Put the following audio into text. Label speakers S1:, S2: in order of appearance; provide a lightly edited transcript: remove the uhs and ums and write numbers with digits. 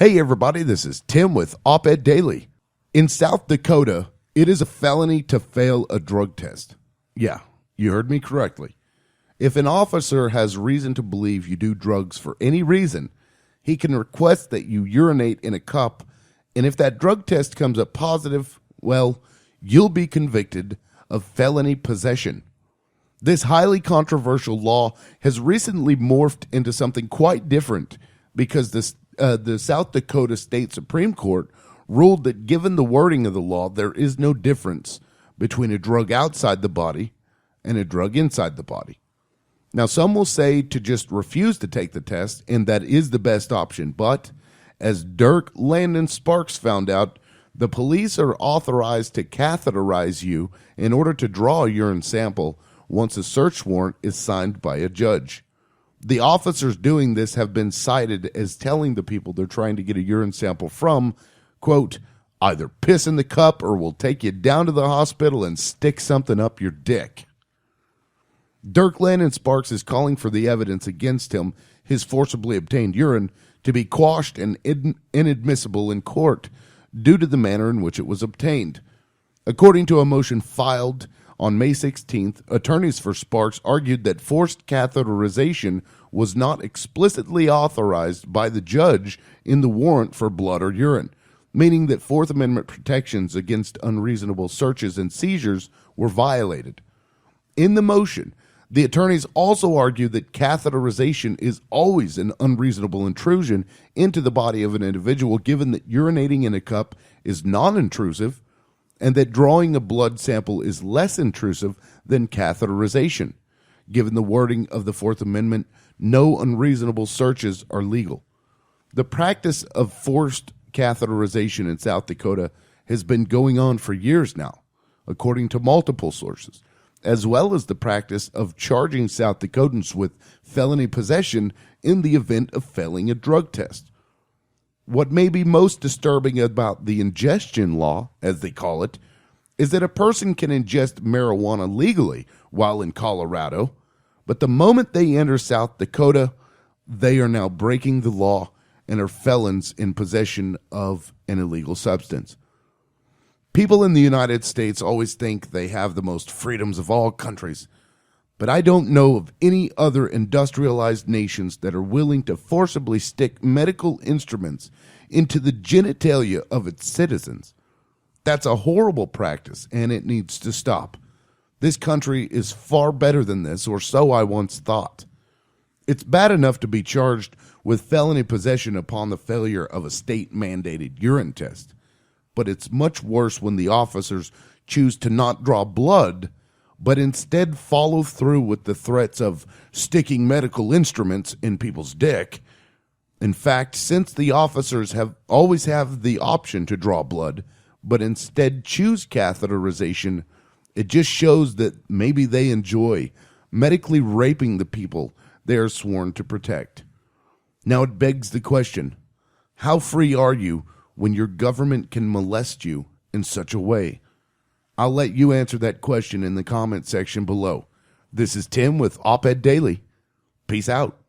S1: Hey everybody, this is Tim with Op-Ed Daily. In South Dakota, it is a felony to fail a drug test. Yeah, you heard me correctly. If an officer has reason to believe you do drugs for any reason, he can request that you urinate in a cup, and if that drug test comes up positive, well, you'll be convicted of felony possession. This highly controversial law has recently morphed into something quite different because the South Dakota State Supreme Court ruled that given the wording of the law, there is no difference between a drug outside the body and a drug inside the body. Now, some will say to just refuse to take the test, and that is the best option. But as Dirk Landon Sparks found out, the police are authorized to catheterize you in order to draw a urine sample once a search warrant is signed by a judge. The officers doing this have been cited as telling the people they're trying to get a urine sample from, quote, either piss in the cup or we'll take you down to the hospital and stick something up your dick. Dirk Landon Sparks is calling for the evidence against him, his forcibly obtained urine, to be quashed and inadmissible in court due to the manner in which it was obtained. According to a motion filed on May 16th, attorneys for Sparks argued that forced catheterization was not explicitly authorized by the judge in the warrant for blood or urine, meaning that Fourth Amendment protections against unreasonable searches and seizures were violated. In the motion, the attorneys also argued that catheterization is always an unreasonable intrusion into the body of an individual, given that urinating in a cup is non-intrusive and that drawing a blood sample is less intrusive than catheterization. Given the wording of the Fourth Amendment, no unreasonable searches are legal. The practice of forced catheterization in South Dakota has been going on for years now, according to multiple sources, as well as the practice of charging South Dakotans with felony possession in the event of failing a drug test. What may be most disturbing about the ingestion law, as they call it, is that a person can ingest marijuana legally while in Colorado, but the moment they enter South Dakota, they are now breaking the law and are felons in possession of an illegal substance. People in the United States always think they have the most freedoms of all countries, but I don't know of any other industrialized nations that are willing to forcibly stick medical instruments into the genitalia of its citizens. That's a horrible practice, and it needs to stop. This country is far better than this, or so I once thought. It's bad enough to be charged with felony possession upon the failure of a state-mandated urine test, but it's much worse when the officers choose to not draw blood, but instead follow through with the threats of sticking medical instruments in people's dick. In fact, since the officers always have the option to draw blood, but instead choose catheterization, it just shows that maybe they enjoy medically raping the people they are sworn to protect. Now it begs the question, how free are you when your government can molest you in such a way? I'll let you answer that question in the comment section below. This is Tim with Op-Ed Daily. Peace out.